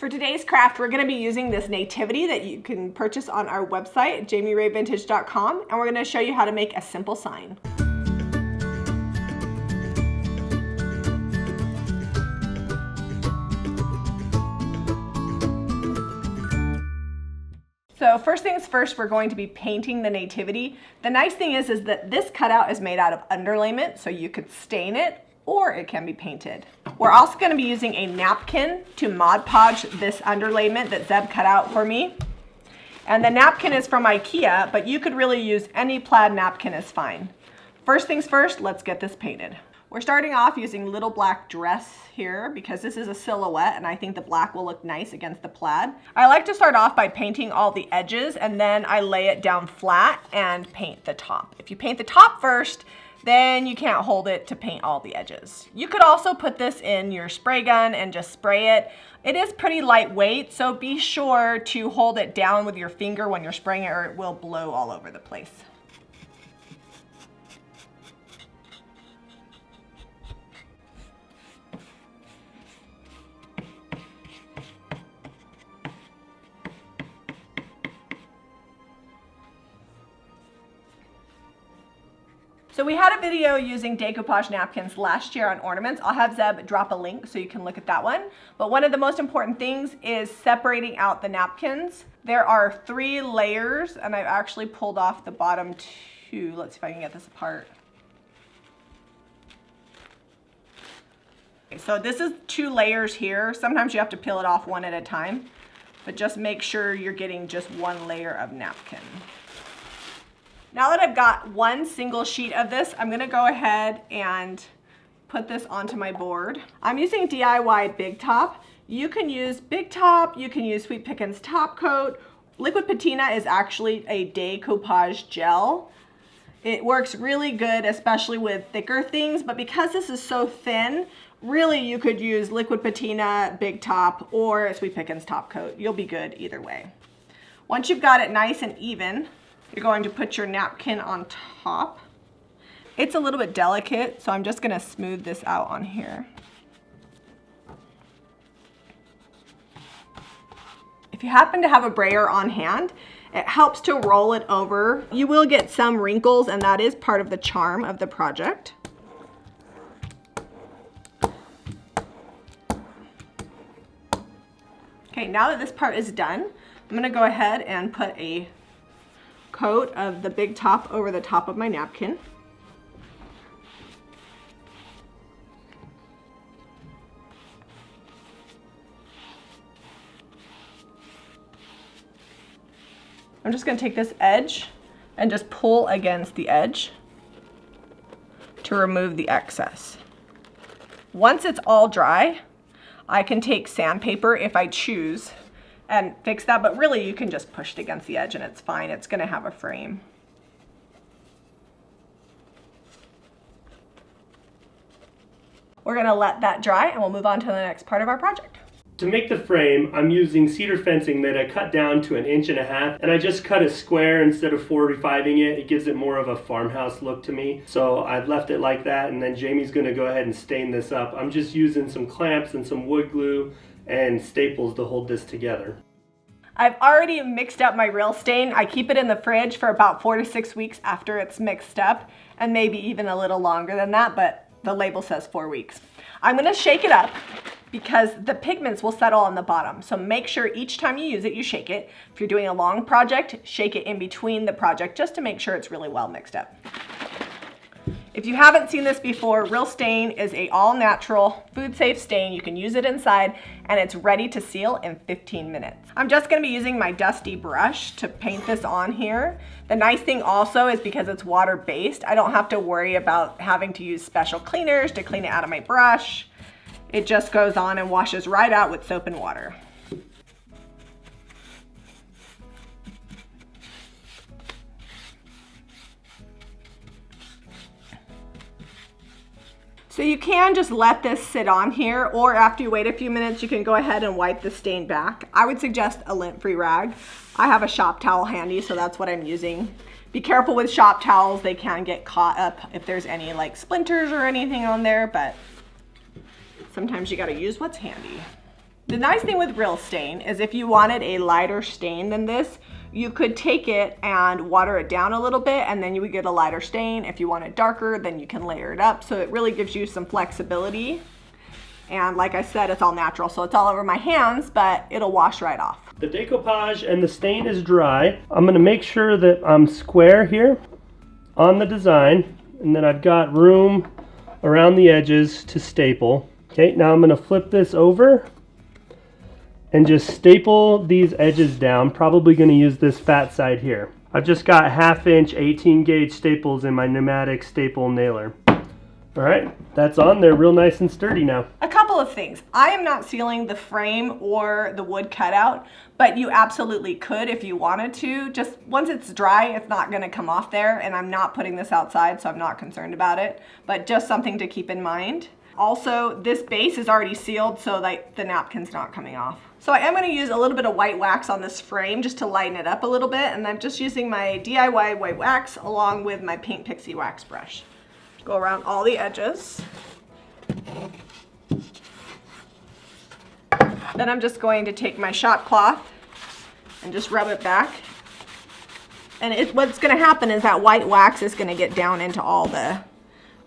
For today's craft, we're going to be using this nativity that you can purchase on our website, jamirayvintage.com, and we're going to show you how to make a simple sign. So first things first, we're going to be painting the nativity. The nice thing is that this cutout is made out of underlayment, so you could stain it or it can be painted. We're also going to be using a napkin to Mod Podge this underlayment that Zeb cut out for me. And the napkin is from IKEA, but you could really use any plaid napkin is fine. First things first, let's get this painted. We're starting off using little black dress here because this is a silhouette and I think the black will look nice against the plaid. I like to start off by painting all the edges and then I lay it down flat and paint the top. If you paint the top first, then you can't hold it to paint all the edges. You could also put this in your spray gun and just spray it. It is pretty lightweight, so be sure to hold it down with your finger when you're spraying it or it will blow all over the place. So we had a video using decoupage napkins last year on ornaments. I'll have Zeb drop a link so you can look at that one. But one of the most important things is separating out the napkins. There are 3 layers and I've actually pulled off the bottom 2. Let's see if I can get this apart. Okay, so this is 2 layers here. Sometimes you have to peel it off one at a time, but just make sure you're getting just 1 layer of napkin. Now that I've got 1 single sheet of this, I'm gonna go ahead and put this onto my board. I'm using DIY Big Top. You can use Big Top, you can use Sweet Pickins Top Coat. Liquid Patina is actually a decoupage gel. It works really good, especially with thicker things, but because this is so thin, really you could use Liquid Patina, Big Top, or Sweet Pickins Top Coat. You'll be good either way. Once you've got it nice and even, you're going to put your napkin on top. It's a little bit delicate, so I'm just gonna smooth this out on here. If you happen to have a brayer on hand, it helps to roll it over. You will get some wrinkles, and that is part of the charm of the project. Okay, now that this part is done, I'm gonna go ahead and put a coat of the Big Top over the top of my napkin. I'm just going to take this edge and just pull against the edge to remove the excess. Once it's all dry, I can take sandpaper if I choose and fix that, but really you can just push it against the edge and it's fine. It's gonna have a frame. We're gonna let that dry and we'll move on to the next part of our project. To make the frame, I'm using cedar fencing that I cut down to 1.5 inches, and I just cut a square instead of 45ing it. It gives it more of a farmhouse look to me. So I've left it like that, and then Jamie's gonna go ahead and stain this up. I'm just using some clamps and some wood glue and staples to hold this together. I've already mixed up my real stain. I keep it in the fridge for about 4 to 6 weeks after it's mixed up, and maybe even a little longer than that, but the label says 4 weeks. I'm gonna shake it up because the pigments will settle on the bottom. So make sure each time you use it, you shake it. If you're doing a long project, shake it in between the project just to make sure it's really well mixed up. If you haven't seen this before, Real Stain is a all-natural, food-safe stain. You can use it inside, and it's ready to seal in 15 minutes. I'm just gonna be using my dusty brush to paint this on here. The nice thing also is because it's water-based, I don't have to worry about having to use special cleaners to clean it out of my brush. It just goes on and washes right out with soap and water. So you can just let this sit on here, or after you wait a few minutes, you can go ahead and wipe the stain back. I would suggest a lint-free rag. I have a shop towel handy, so that's what I'm using. Be careful with shop towels. They can get caught up if there's any like splinters or anything on there, but sometimes you gotta use what's handy. The nice thing with real stain is if you wanted a lighter stain than this, you could take it and water it down a little bit and then you would get a lighter stain. If you want it darker, then you can layer it up. So it really gives you some flexibility. And like I said, it's all natural, so it's all over my hands, but it'll wash right off. The decoupage and the stain is dry. I'm gonna make sure that I'm square here on the design, and then I've got room around the edges to staple. Okay, now I'm gonna flip this over and just staple these edges down. Probably gonna use this fat side here. I've just got 1/2 inch 18 gauge staples in my pneumatic staple nailer. All right, that's on there real nice and sturdy now. A couple of things. I am not sealing the frame or the wood cutout, but you absolutely could if you wanted to. Just once it's dry, it's not gonna come off there, and I'm not putting this outside, so I'm not concerned about it, but just something to keep in mind. Also, this base is already sealed, so like the napkin's not coming off. So I am gonna use a little bit of white wax on this frame just to lighten it up a little bit, and I'm just using my DIY white wax along with my Paint Pixie wax brush. Go around all the edges. Then I'm just going to take my shop cloth and just rub it back. And what's going to happen is that white wax is going to get down into all the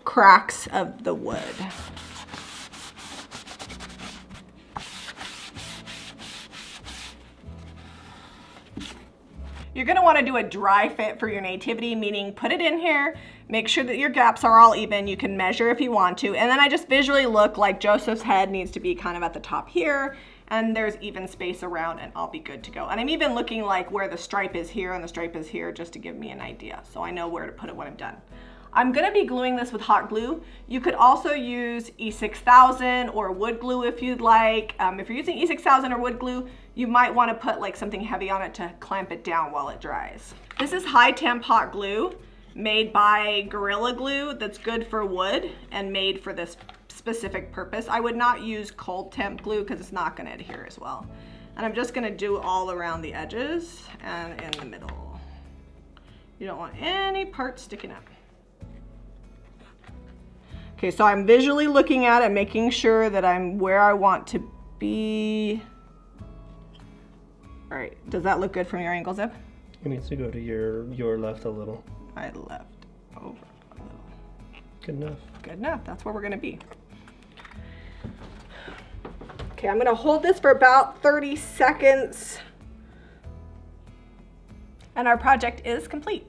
cracks of the wood. You're going to want to do a dry fit for your nativity, meaning put it in here, make sure that your gaps are all even. You can measure if you want to. And then I just visually look like Joseph's head needs to be kind of at the top here, and there's even space around, and I'll be good to go. And I'm even looking like where the stripe is here and the stripe is here just to give me an idea, so I know where to put it when I'm done. I'm gonna be gluing this with hot glue. You could also use E6000 or wood glue if you'd like. If you're using E6000 or wood glue, you might wanna put like something heavy on it to clamp it down while it dries. This is high temp hot glue made by Gorilla Glue that's good for wood and made for this specific purpose. I would not use cold temp glue because it's not gonna adhere as well. And I'm just gonna do all around the edges and in the middle. You don't want any parts sticking up. Okay, so I'm visually looking at it, making sure that I'm where I want to be. All right, does that look good from your angle, Zip? It needs to go to your left a little. I left over a little. Good enough. Good enough, that's where we're gonna be. Okay, I'm gonna hold this for about 30 seconds. And our project is complete.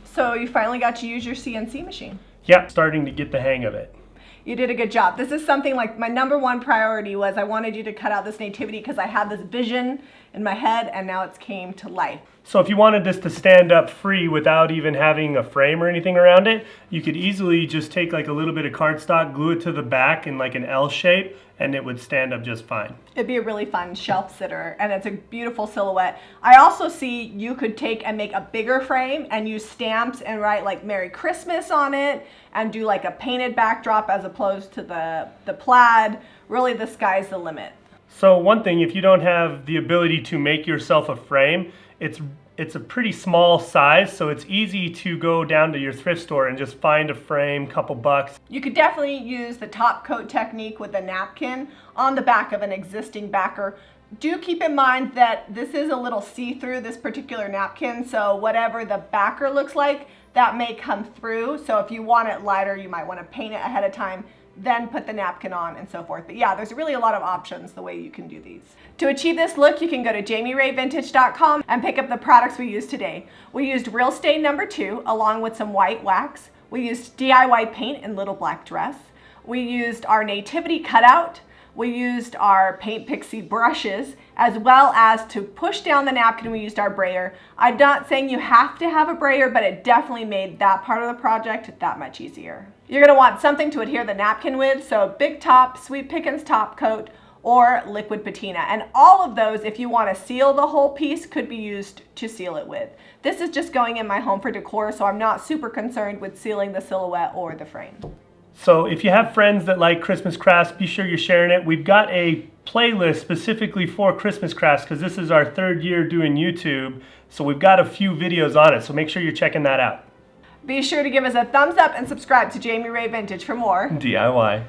So you finally got to use your CNC machine. Yeah, starting to get the hang of it. You did a good job. This is something like my #1 priority was I wanted you to cut out this nativity because I had this vision in my head and now it's came to life. So if you wanted this to stand up free without even having a frame or anything around it, you could easily just take like a little bit of cardstock, glue it to the back in like an L shape, and it would stand up just fine. It'd be a really fun shelf sitter, and it's a beautiful silhouette. I also see you could take and make a bigger frame and use stamps and write like Merry Christmas on it and do like a painted backdrop as opposed to the plaid. Really, the sky's the limit. So one thing, if you don't have the ability to make yourself a frame, it's a pretty small size, so it's easy to go down to your thrift store and just find a frame, couple bucks. You could definitely use the top coat technique with a napkin on the back of an existing backer. Do keep in mind that this is a little see-through, this particular napkin, so whatever the backer looks like, that may come through. So if you want it lighter, you might want to paint it ahead of time, then put the napkin on and so forth. But yeah, there's really a lot of options the way you can do these. To achieve this look, you can go to jamirayvintage.com and pick up the products we used today. We used Real Stain #2 along with some white wax. We used DIY paint in Little Black Dress. We used our nativity cutout. We used our Paint Pixie brushes, as well as to push down the napkin, we used our brayer. I'm not saying you have to have a brayer, but it definitely made that part of the project that much easier. You're gonna want something to adhere the napkin with, so Big Top, Sweet Pickins top coat, or liquid patina. And all of those, if you want to seal the whole piece, could be used to seal it with. This is just going in my home for decor, so I'm not super concerned with sealing the silhouette or the frame. So if you have friends that like Christmas crafts, be sure you're sharing it. We've got a playlist specifically for Christmas crafts because this is our 3rd year doing YouTube. So we've got a few videos on it, so make sure you're checking that out. Be sure to give us a thumbs up and subscribe to Jami Ray Vintage for more DIY.